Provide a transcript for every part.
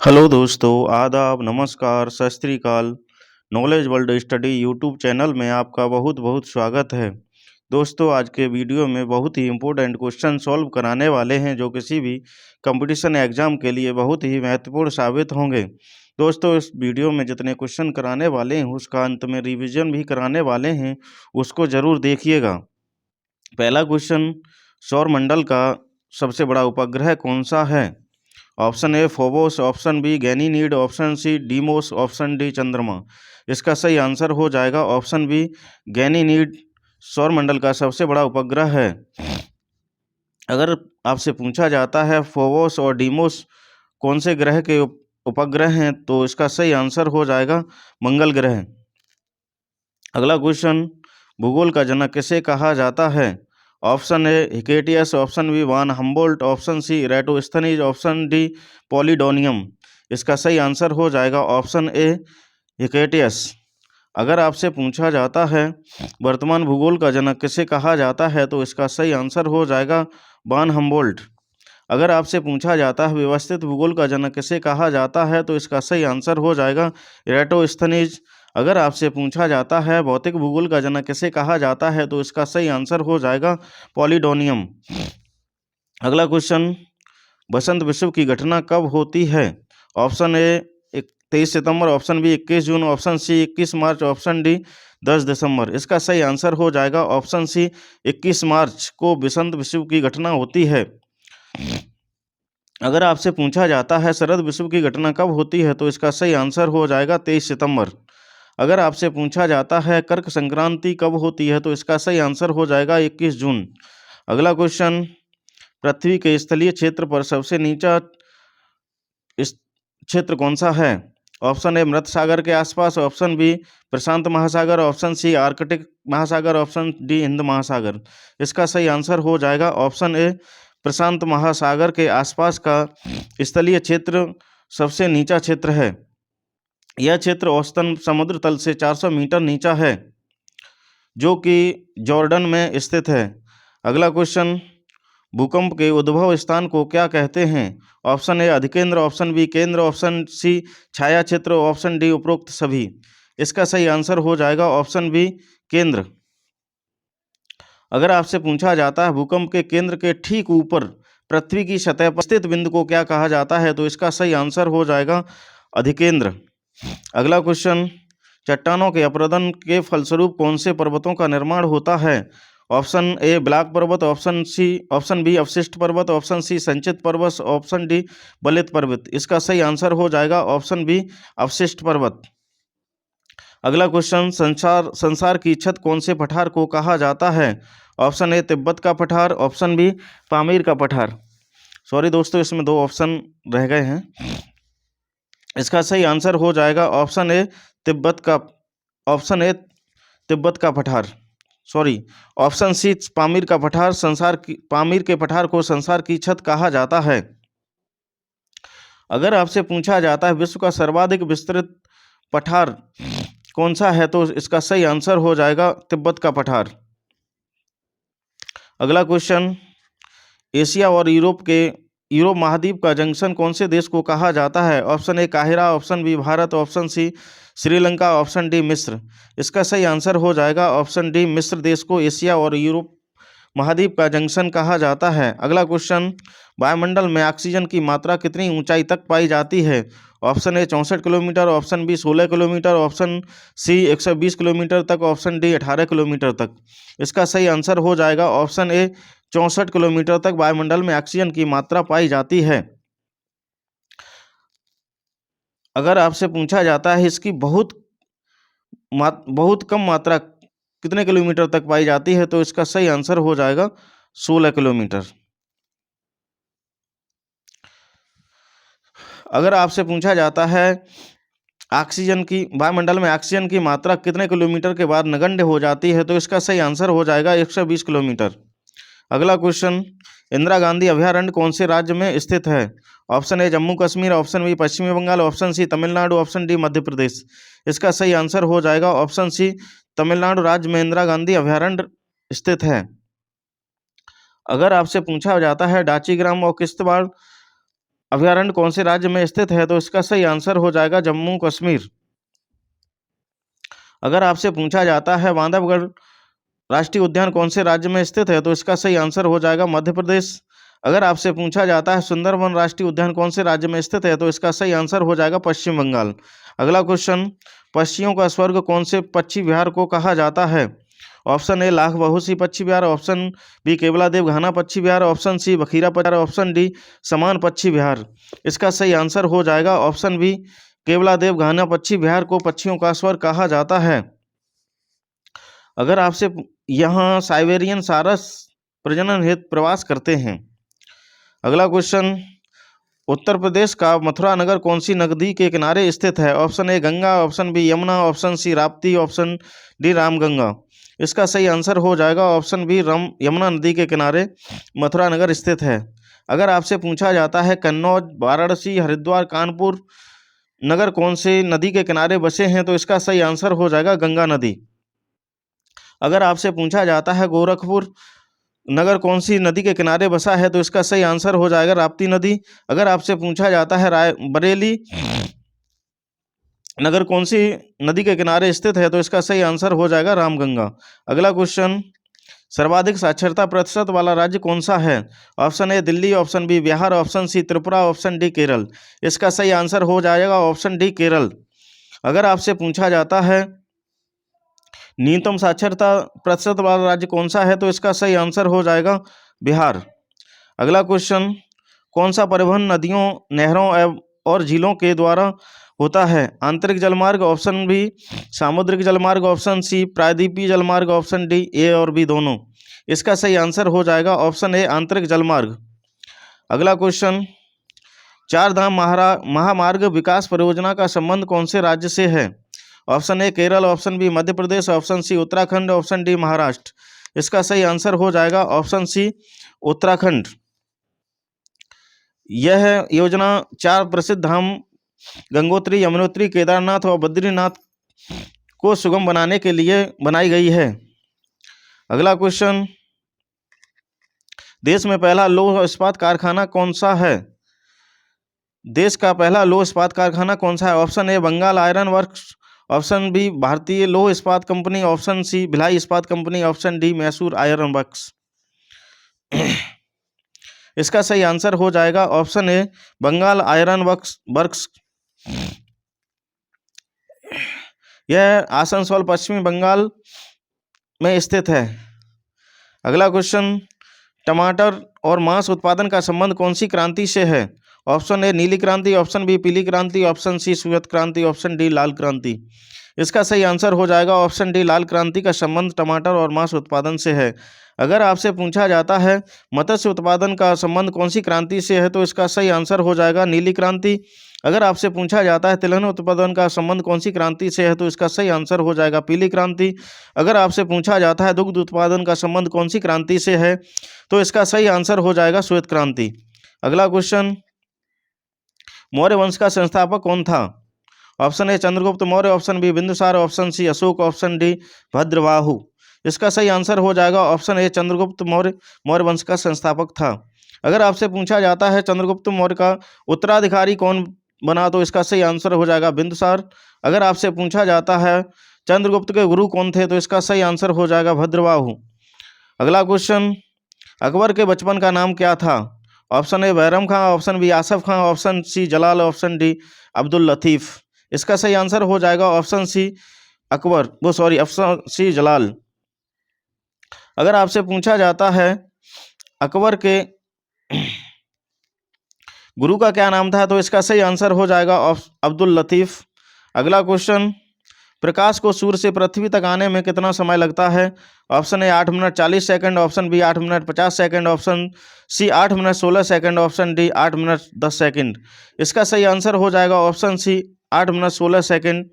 Hello दोस्तों, आदाब, नमस्कार, सत श्री अकाल। Knowledge world study YouTube channel में आपका बहुत बहुत स्वागत है। दोस्तों, आज के वीडियो में बहुत ही इम्पोर्टेंट क्वेश्चन सॉल्व कराने वाले हैं जो किसी भी कंपटीशन एग्जाम के लिए बहुत ही महत्वपूर्ण साबित होंगे। दोस्तों, इस वीडियो में जितने क्वेश्चन कराने वाले हैं उसका अंत में रिवीजन भी कराने वाले हैं, उसको ज़रूर देखिएगा। पहला क्वेश्चन, सौरमंडल का सबसे बड़ा उपग्रह कौन सा है? Option A Phobos, option B Ganymede, option C Deimos, option D चंद्रमा। इसका सही आंसर हो जाएगा ऑप्शन बी गैनीमीड सौरमंडल का सबसे बड़ा उपग्रह है। अगर आपसे पूछा जाता है फोबोस और डीमोस कौन से ग्रह के उपग्रह हैं, तो इसका सही आंसर हो जाएगा मंगल ग्रह। अगला क्वेश्चन, भूगोल का जनक किसे कहा जाता है? Option A Hecataeus, option B von Humboldt, option C Eratosthenes, option D पॉलीडोनियम। इसका सही आंसर हो जाएगा ऑप्शन ए हिकेटियस। अगर आपसे पूछा जाता है वर्तमान भूगोल का जनक किसे कहा जाता है, तो इसका सही आंसर हो जाएगा वान हम्बोल्ट। अगर आपसे पूछा जाता है व्यवस्थित भूगोल का जनक किसे कहा जाता है, तो इसका सही आंसर हो जाएगा इरेटोस्थनीज। अगर आपसे पूछा जाता है भौतिक भूगोल का जनक किसे कहा जाता है, तो इसका सही आंसर हो जाएगा पॉलीडोनियम। अगला क्वेश्चन, बसंत विश्व की घटना कब होती है? ऑप्शन ए 23 सितंबर, ऑप्शन बी 21 जून, ऑप्शन सी 21 मार्च, ऑप्शन डी 10 दिसंबर। इसका सही आंसर हो जाएगा ऑप्शन सी 21 मार्च को बसंत विश्व की घटना होती है। अगर आपसे पूछा जाता है शरद विश्व की घटना कब होती है, तो इसका सही आंसर हो जाएगा 23 सितंबर। अगर आपसे पूछा जाता है कर्क संक्रांति कब होती है, तो इसका सही आंसर हो जाएगा 21 जून। अगला क्वेश्चन, पृथ्वी के स्थलीय क्षेत्र पर सबसे नीचा क्षेत्र कौन सा है? ऑप्शन ए मृत सागर के आसपास, ऑप्शन बी प्रशांत महासागर, ऑप्शन सी आर्कटिक महासागर, ऑप्शन डी हिंद महासागर। इसका सही आंसर हो जाएगा ऑप्शन ए प्रशांत महासागर के आसपास का स्थलीय क्षेत्र सबसे नीचा क्षेत्र है। यह क्षेत्र औसतन समुद्र तल से 400 मीटर नीचा है, जो कि जॉर्डन में स्थित है। अगला क्वेश्चन, भूकंप के उद्भव स्थान को क्या कहते हैं? ऑप्शन ए अधिकेंद्र, ऑप्शन बी केंद्र, ऑप्शन सी छाया क्षेत्र, ऑप्शन डी उपरोक्त सभी। इसका सही आंसर हो जाएगा ऑप्शन बी केंद्र। अगर आपसे पूछा जाता है भूकंप के केंद्र के ठीक ऊपर पृथ्वी की सतह पर स्थित बिंदु को क्या कहा जाता है, तो इसका सही आंसर हो जाएगा अधिकेंद्र। अगला क्वेश्चन, चट्टानों के अपरदन के फलस्वरूप कौन से पर्वतों का निर्माण होता है? ऑप्शन ए ब्लैक पर्वत, ऑप्शन बी अवशिष्ट पर्वत, ऑप्शन सी संचित पर्वत, ऑप्शन डी बलित पर्वत। इसका सही आंसर हो जाएगा ऑप्शन बी अवशिष्ट पर्वत। अगला क्वेश्चन, संसार की छत कौन से पठार को कहा जाता है? ऑप्शन ए तिब्बत का पठार, ऑप्शन बी पामीर का पठार। सॉरी दोस्तों, इसमें दो ऑप्शन रह गए हैं। इसका सही आंसर हो जाएगा ऑप्शन ए तिब्बत का पठार। सॉरी, ऑप्शन सी पामीर का पठार। पामीर के पठार को संसार की छत कहा जाता है। अगर आपसे पूछा जाता है विश्व का सर्वाधिक विस्तृत पठार कौन सा है, तो इसका सही आंसर हो जाएगा तिब्बत का पठार। अगला क्वेश्चन, एशिया और यूरोप महाद्वीप का जंक्शन कौन से देश को कहा जाता है? ऑप्शन ए काहिरा, option B Bharat, option C Sri Lanka, option D मिस्र। इसका सही आंसर हो जाएगा ऑप्शन डी मिस्र देश को एशिया और यूरोप महाद्वीप का जंक्शन कहा जाता है। अगला क्वेश्चन, वायुमंडल में ऑक्सीजन की मात्रा कितनी ऊंचाई तक पाई जाती है? Option A 64 kilometre, option B 16 kilometre, option C 120 kilometre तक, ऑप्शन डी 18 किलोमीटर तक। इसका सही आंसर हो जाएगा ऑप्शन ए 64 किलोमीटर तक वायुमंडल में ऑक्सीजन की मात्रा पाई जाती है। अगर आपसे पूछा जाता है इसकी बहुत कम मात्रा कितने किलोमीटर तक पाई जाती है, तो इसका सही आंसर हो जाएगा 16 किलोमीटर। अगर आपसे पूछा जाता है वायुमंडल में ऑक्सीजन की मात्रा कितने किलोमीटर के बाद नगण्य हो जाती है, तो इसका सही आंसर हो जाएगा 120 किलोमीटर। अगला क्वेश्चन, इंदिरा गांधी अभयारण्य कौन से राज्य में स्थित है? Option A Jammu Kashmir, option B पश्चिमी Bengal, option C Tamil Nadu, option D Madhya Pradesh. इसका सही आंसर हो जाएगा ऑप्शन सी तमिलनाडु राज्य में इंदिरा गांधी अभयारण्य स्थित है। अगर आपसे पूछा जाता है डाचीग्राम और किश्तवाड़ अभयारण्य कौन से राज्य में स्थित है? तो इसका सही आंसर हो जाएगा जम्मू कश्मीर। अगर आपसे पूछा जाता है बांधवगढ़ राष्ट्रीय उद्यान कौन से राज्य में स्थित है? तो इसका सही आंसर हो जाएगा मध्य प्रदेश। अगर आपसे पूछा जाता है सुंदरवन राष्ट्रीय उद्यान कौन से राज्य में स्थित है? तो इसका सही आंसर हो जाएगा पश्चिम बंगाल। अगला क्वेश्चन, पक्षियों का स्वर्ग कौन से पक्षी विहार को कहा जाता है? ऑप्शन ए लाख बहुसी पक्षी विहार, ऑप्शन बी केवलादेव घाना पक्षी विहार, ऑप्शन सी बखीरा पक्षी विहार, ऑप्शन डी समान पक्षी विहार। इसका सही आंसर हो जाएगा ऑप्शन बी केवलादेव घाना पक्षी विहार को पक्षियों का स्वर्ग कहा जाता है। अगर आपसे यहाँ साइबेरियन सारस प्रजनन हेतु प्रवास करते हैं। अगला क्वेश्चन, उत्तर प्रदेश का मथुरा नगर कौन सी नदी के किनारे स्थित है? Option A Ganga, option B Yamuna, option C Rapti, option D Ramganga. इसका सही आंसर हो जाएगा ऑप्शन बी यमुना नदी के किनारे मथुरा नगर स्थित है। अगर आपसे पूछा जाता है कन्नौज, वाराणसी, हरिद्वार, कानपुर नगर कौन से नदी के किनारे बसे हैं? तो इसका सही आंसर हो जाएगा गंगा नदी। अगर आपसे पूछा जाता है गोरखपुर नगर कौन सी नदी के किनारे बसा है? तो इसका सही आंसर हो जाएगा राप्ती नदी। अगर आपसे पूछा जाता है बरेली नगर कौन सी नदी के किनारे स्थित है? तो इसका सही आंसर हो जाएगा रामगंगा। अगला क्वेश्चन, सर्वाधिक साक्षरता प्रतिशत वाला राज्य कौन सा है? Option A Delhi, option B Bihar, option C Tripura, option D Kerala. इसका सही आंसर हो जाएगा ऑप्शन डी केरल। अगर आपसे पूछा जाता है न्यूनतम साक्षरता प्रतिशत वाला राज्य कौन सा है? तो इसका सही आंसर हो जाएगा बिहार। अगला क्वेश्चन, कौन सा परिवहन नदियों, नहरों और झीलों के द्वारा होता है? आंतरिक जलमार्ग, ऑप्शन बी सामुद्रिक जलमार्ग, ऑप्शन सी प्रायद्वीपीय जलमार्ग, ऑप्शन डी ए और बी दोनों। इसका सही आंसर हो जाएगा ऑप्शन ए आंतरिक जलमार्ग। अगला क्वेश्चन, चार धाम महामार्ग विकास परियोजना का संबंध कौन से राज्य से है? Option A Kerala, option B Madhya Pradesh, option C Uttarakhand, option D Maharashtra. इसका सही आंसर हो जाएगा ऑप्शन सी उत्तराखंड। यह योजना चार प्रसिद्ध धाम गंगोत्री, यमुनोत्री, केदारनाथ और बद्रीनाथ को सुगम बनाने के लिए बनाई गई है। अगला क्वेश्चन, देश में पहला लौह इस्पात कारखाना कौन सा है? देश का पहला लौह इस्पात कारखाना कौन सा है? Option A Bengal iron works, option B भारतीय लौह इस्पात कंपनी, ऑप्शन सी भिलाई इस्पात company, option D Mysore iron works. इसका सही आंसर हो जाएगा option A Bengal iron works. यह आसनसोल पश्चिमी बंगाल में स्थित है। अगला क्वेश्चन, टमाटर और मांस उत्पादन का संबंध कौन सी क्रांति से है? ऑप्शन ए नीली क्रांति, ऑप्शन बी पीली क्रांति, ऑप्शन सी श्वेत क्रांति, ऑप्शन डी लाल क्रांति। इसका सही आंसर हो जाएगा ऑप्शन डी लाल क्रांति का संबंध टमाटर और मांस उत्पादन से है। अगर आपसे पूछा जाता है मत्स्य उत्पादन का संबंध कौन सी क्रांति से है? तो इसका सही आंसर हो जाएगा नीली क्रांति। अगर आपसे पूछा जाता है तिलहन उत्पादन का संबंध कौन सी क्रांति से है? तो इसका सही आंसर हो जाएगा पीली क्रांति। अगर आपसे पूछा जाता है दुग्ध उत्पादन का संबंध कौन सी क्रांति से है? तो इसका सही आंसर हो जाएगा श्वेत क्रांति। अगला क्वेश्चन, मौर्य वंश का संस्थापक कौन था? Option A Chandragupta Maurya, option B Bindusara, option C Ashoka, option D Bhadrabahu. इसका सही आंसर हो जाएगा ऑप्शन ए चंद्रगुप्त मौर्य मौर्य वंश का संस्थापक था। अगर आपसे पूछा जाता है चंद्रगुप्त मौर्य का उत्तराधिकारी कौन बना? तो इसका सही आंसर हो जाएगा बिंदुसार। अगर आपसे पूछा जाता है चंद्रगुप्त के गुरु कौन थे? तो इसका सही आंसर हो जाएगा भद्रवाहु। अगला क्वेश्चन, अकबर के बचपन का नाम क्या था? Option A Bairam Khan, option B Asaf Khan, option C Jalal, option D Abdul Latif. इसका सही आंसर हो जाएगा ऑप्शन सी ऑप्शन सी जलाल। अगर आपसे पूछा जाता है अकबर के गुरु का क्या नाम था? तो इसका सही आंसर हो जाएगा अब्दुल लतीफ़। अगला क्वेश्चन, प्रकाश को सूर्य से पृथ्वी तक आने में कितना समय लगता है? Option A 8 minute 40 second, option B 8 minute 50 second, option C 8 minute 16 second, option D 8 minute 10 second. इसका सही आंसर हो जाएगा ऑप्शन सी 8 मिनट 16 सेकंड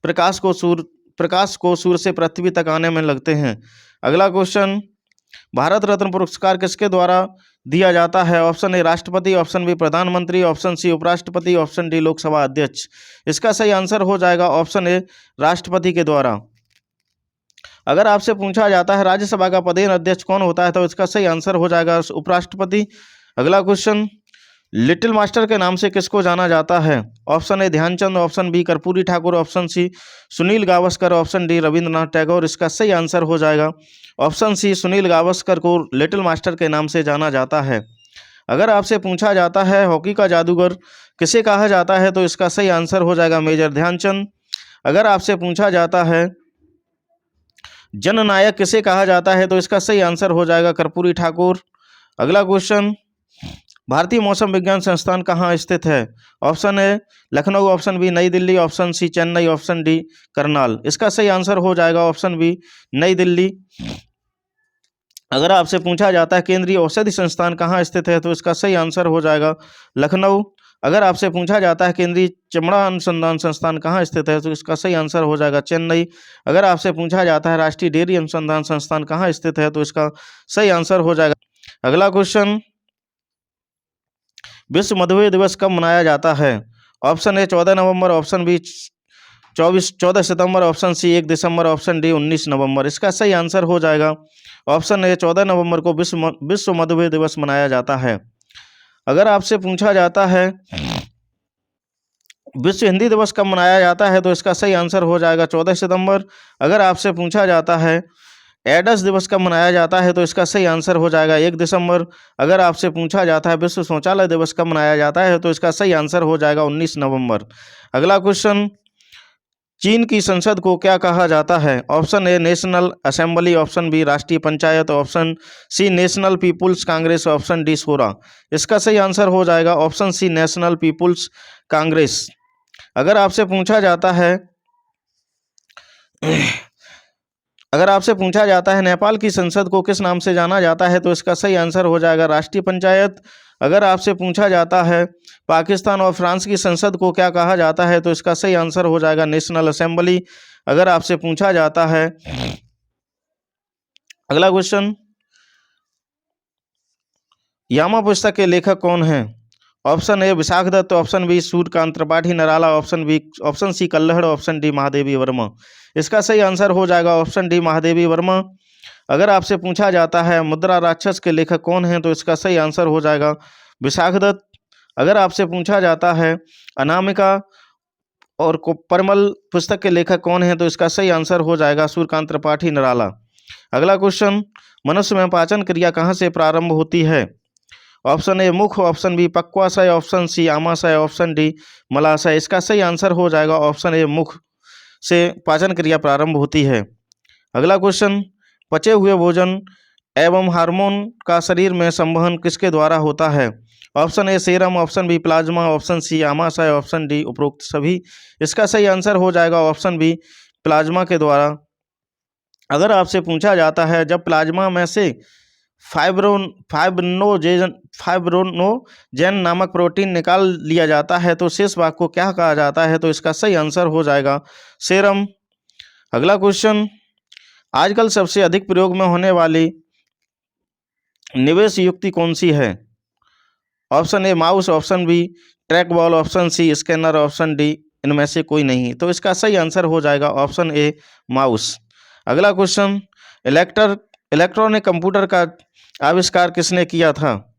प्रकाश को सूर्य से पृथ्वी तक आने में लगते हैं। अगला क्वेश्चन, भारत रत्न पुरस्कार किसके द्वारा दिया जाता है? ऑप्शन ए राष्ट्रपति, ऑप्शन बी प्रधानमंत्री, ऑप्शन सी उपराष्ट्रपति, ऑप्शन डी लोकसभा अध्यक्ष। इसका सही आंसर हो जाएगा ऑप्शन ए राष्ट्रपति के द्वारा। अगर आपसे पूछा जाता है राज्यसभा का पदेन अध्यक्ष कौन होता है? तो इसका सही आंसर हो जाएगा उपराष्ट्रपति। अगला क्वेश्चन, लिटिल मास्टर के नाम से किसको जाना जाता है? Option A Dhyanchand, option B Karpoori Thakur, option C Sunil Gavaskar, option D Rabindranath Tagore. इसका सही आंसर हो जाएगा ऑप्शन सी, सुनील गावस्कर को लिटिल मास्टर के नाम से जाना जाता है। अगर आपसे पूछा जाता है हॉकी का जादूगर किसे कहा जाता है, तो इसका सही आंसर हो जाएगा मेजर ध्यानचंद। अगर आपसे पूछा जाता है जननायक किसे कहा जाता है, तो इसका सही आंसर हो जाएगा कर्पूरी ठाकुर। अगला क्वेश्चन, भारतीय मौसम विज्ञान संस्थान कहाँ स्थित है? Option A Lucknow, option B New Delhi, option C Chennai, option D Karnal. इसका सही आंसर हो जाएगा ऑप्शन बी नई दिल्ली। अगर आपसे पूछा जाता है केंद्रीय औषधि संस्थान कहाँ स्थित है, तो इसका सही आंसर हो जाएगा लखनऊ। अगर आपसे पूछा जाता है केंद्रीय चमड़ा अनुसंधान संस्थान कहाँ स्थित है, तो इसका सही आंसर हो जाएगा चेन्नई। अगर आपसे पूछा जाता है राष्ट्रीय डेयरी अनुसंधान संस्थान कहाँ स्थित है, तो इसका सही आंसर हो जाएगा। अगला क्वेश्चन, विश्व मधुमेह दिवस कब मनाया जाता है? ऑप्शन ए 14 नवंबर, ऑप्शन बी 14 सितंबर, ऑप्शन सी 1 दिसंबर, ऑप्शन डी 19 नवंबर। इसका सही आंसर हो जाएगा ऑप्शन ए 14 नवंबर को विश्व मधुमेह दिवस मनाया जाता है। अगर आपसे पूछा जाता है विश्व हिंदी दिवस कब मनाया जाता है, तो इसका सही आंसर हो जाएगा 14 सितंबर। अगर आपसे पूछा जाता है एड्स दिवस कब मनाया जाता है, तो इसका सही आंसर हो जाएगा 1 दिसंबर। अगर आपसे पूछा जाता है विश्व शौचालय दिवस कब मनाया जाता है, तो इसका सही आंसर हो जाएगा 19 नवंबर। अगला क्वेश्चन, चीन की संसद को क्या कहा जाता है? Option A national assembly, option B Rashtriya Panchayat, option C national people's congress, option D शोरा। इसका सही आंसर हो जाएगा option C national people's congress. अगर आपसे पूछा जाता है नेपाल की संसद को किस नाम से जाना जाता है, तो इसका सही आंसर हो जाएगा राष्ट्रीय पंचायत। अगर आपसे पूछा जाता है पाकिस्तान और फ्रांस की संसद को क्या कहा जाता है, तो इसका सही आंसर हो जाएगा नेशनल असेंबली। अगर आपसे पूछा जाता है अगला क्वेश्चन, यामा पुस्तक के लेखक कौन हैं? Option A Vishakh Datt, option B Suryakant Tripathi Nirala, option C कल्लहड़, ऑप्शन डी महादेवी वर्मा। इसका सही आंसर हो जाएगा ऑप्शन डी महादेवी वर्मा। अगर आपसे पूछा जाता है मुद्रा राक्षस के लेखक कौन हैं, तो इसका सही आंसर हो जाएगा विशाख दत्त। अगर आपसे पूछा जाता है अनामिका और परमल पुस्तक के लेखक कौन हैं, तो इसका सही आंसर हो जाएगा सूर्यकांत त्रिपाठी नराला। अगला क्वेश्चन, मनुष्य में पाचन क्रिया कहाँ से प्रारंभ होती है? ऑप्शन ए मुख, ऑप्शन बी पक्वाशय, ऑप्शन सी आमाशय, ऑप्शन डी मलाशय। इसका सही आंसर हो जाएगा ऑप्शन ए मुख से पाचन क्रिया प्रारंभ होती है। अगला क्वेश्चन, पचे हुए भोजन एवं हार्मोन का शरीर में संवहन किसके द्वारा होता है? Option A serum, option B plasma, option C आमाशय, ऑप्शन डी उपरोक्त सभी। इसका सही आंसर हो जाएगा ऑप्शन बी प्लाज्मा के द्वारा। अगर आपसे पूछा जाता है जब प्लाज्मा में से फाइब्रोनोजेन नामक प्रोटीन निकाल लिया जाता है, तो शेष भाग को क्या कहा जाता है? तो इसका सही आंसर हो जाएगा सीरम। अगला क्वेश्चन, आजकल सबसे अधिक प्रयोग में होने वाली निवेश युक्ति कौन सी है? Option A mouse, option B track ball, option C scanner, option D इनमें से कोई नहीं। तो इसका सही आंसर हो जाएगा ऑप्शन ए माउस। अगला क्वेश्चन, इलेक्ट्रॉनिक कंप्यूटर का आविष्कार किसने किया था?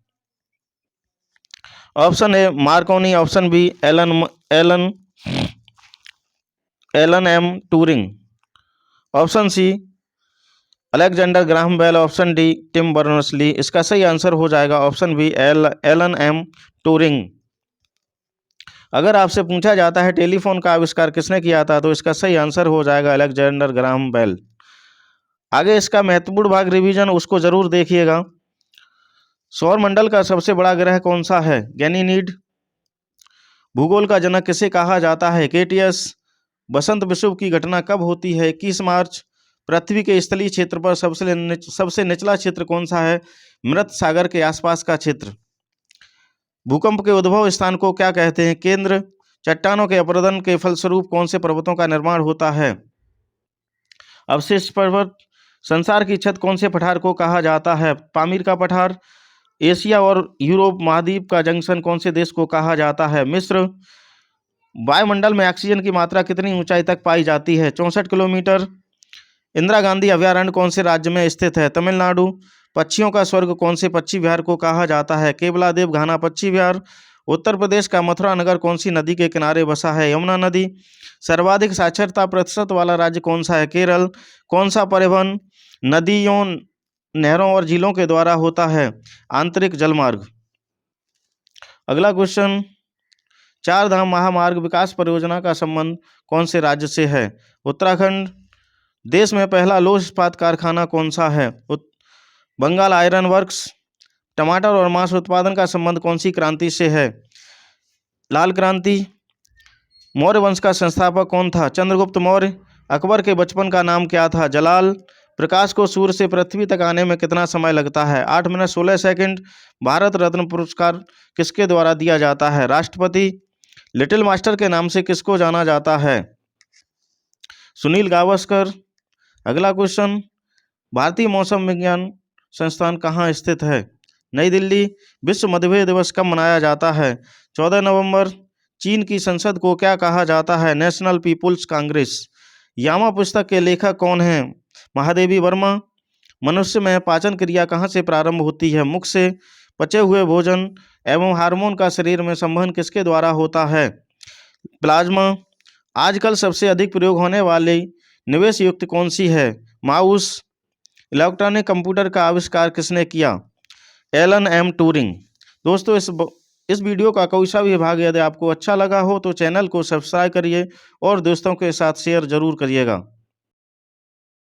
Option A Marconi, option B Alan M Turing, option C Alexander Graham Bell, option D Tim Berners-Lee. इसका सही आंसर हो जाएगा option B Alan M Turing. अगर आपसे पूछा जाता है टेलीफोन का आविष्कार किसने किया था, तो इसका सही आंसर हो जाएगा अलेक्जेंडर ग्राहम बेल। आगे इसका महत्वपूर्ण भाग रिवीजन उसको जरूर देखिएगा। सौरमंडल का सबसे बड़ा ग्रह कौन सा है? गैनीमीड। भूगोल का जनक किसे कहा जाता है? केटीएस। बसंत विषुव की घटना कब होती है? 21 मार्च। पृथ्वी के स्थलीय क्षेत्र पर सबसे निचला क्षेत्र कौन सा है? मृत सागर के आसपास का क्षेत्र। भूकंप के उद्भव स्थान को क्या कहते हैं? केंद्र। चट्टानों के अपरदन के फलस्वरूप कौन से पर्वतों का निर्माण होता है? अवशिष्ट पर्वत। संसार की छत कौन से पठार को कहा जाता है? पामीर का पठार। एशिया और यूरोप महाद्वीप का जंक्शन कौन से देश को कहा जाता है? मिस्र। वायुमंडल में ऑक्सीजन की मात्रा कितनी ऊंचाई तक पाई जाती है? 64 किलोमीटर। इंदिरा गांधी अभयारण्य कौन से राज्य में स्थित है? तमिलनाडु। पक्षियों का स्वर्ग कौन से पक्षी विहार को कहा जाता है? केवलादेव घाना पक्षी विहार। उत्तर प्रदेश का मथुरा नगर कौन सी नदी के किनारे बसा है? यमुना नदी। सर्वाधिक साक्षरता प्रतिशत वाला राज्य कौन सा है? केरल। कौन सा परिवहन नदियों, नहरों और झीलों के द्वारा होता है? आंतरिक जलमार्ग। अगला क्वेश्चन, चार धाम महामार्ग विकास परियोजना का संबंध कौन से राज्य से है? उत्तराखंड। देश में पहला लौह इस्पात कारखाना कौन सा है? Bengal iron works. टमाटर और मांस उत्पादन का संबंध कौन सी क्रांति से है? लाल क्रांति। मौर्य वंश का संस्थापक कौन था? चंद्रगुप्त मौर्य। अकबर के बचपन का नाम क्या था? जलाल। प्रकाश को सूर्य से पृथ्वी तक आने में कितना समय लगता है? 8 मिनट 16 सेकंड। भारत रत्न पुरस्कार किसके द्वारा दिया जाता है? राष्ट्रपति। लिटिल मास्टर के नाम से किसको जाना जाता है? सुनील गावस्कर। अगला क्वेश्चन, भारतीय मौसम विज्ञान संस्थान कहाँ स्थित है? नई दिल्ली। विश्व मधुमेह दिवस कब मनाया जाता है? 14 नवंबर। चीन की संसद को क्या कहा जाता है? National people's Congress. यामा पुस्तक के लेखक कौन हैं? महादेवी वर्मा। मनुष्य में पाचन क्रिया कहाँ से प्रारंभ होती है? मुख से। पचे हुए भोजन एवं हार्मोन का शरीर में संवहन किसके द्वारा होता है? प्लाज्मा। आजकल सबसे अधिक प्रयोग होने वाली निवेश युक्त कौन सी है? माउस। इलेक्ट्रॉनिक कंप्यूटर का आविष्कार किसने किया? Alan M Turing. दोस्तों, इस वीडियो का कोई सा भी भाग यदि आपको अच्छा लगा हो तो चैनल को सब्सक्राइब करिए और दोस्तों के साथ शेयर जरूर करिएगा।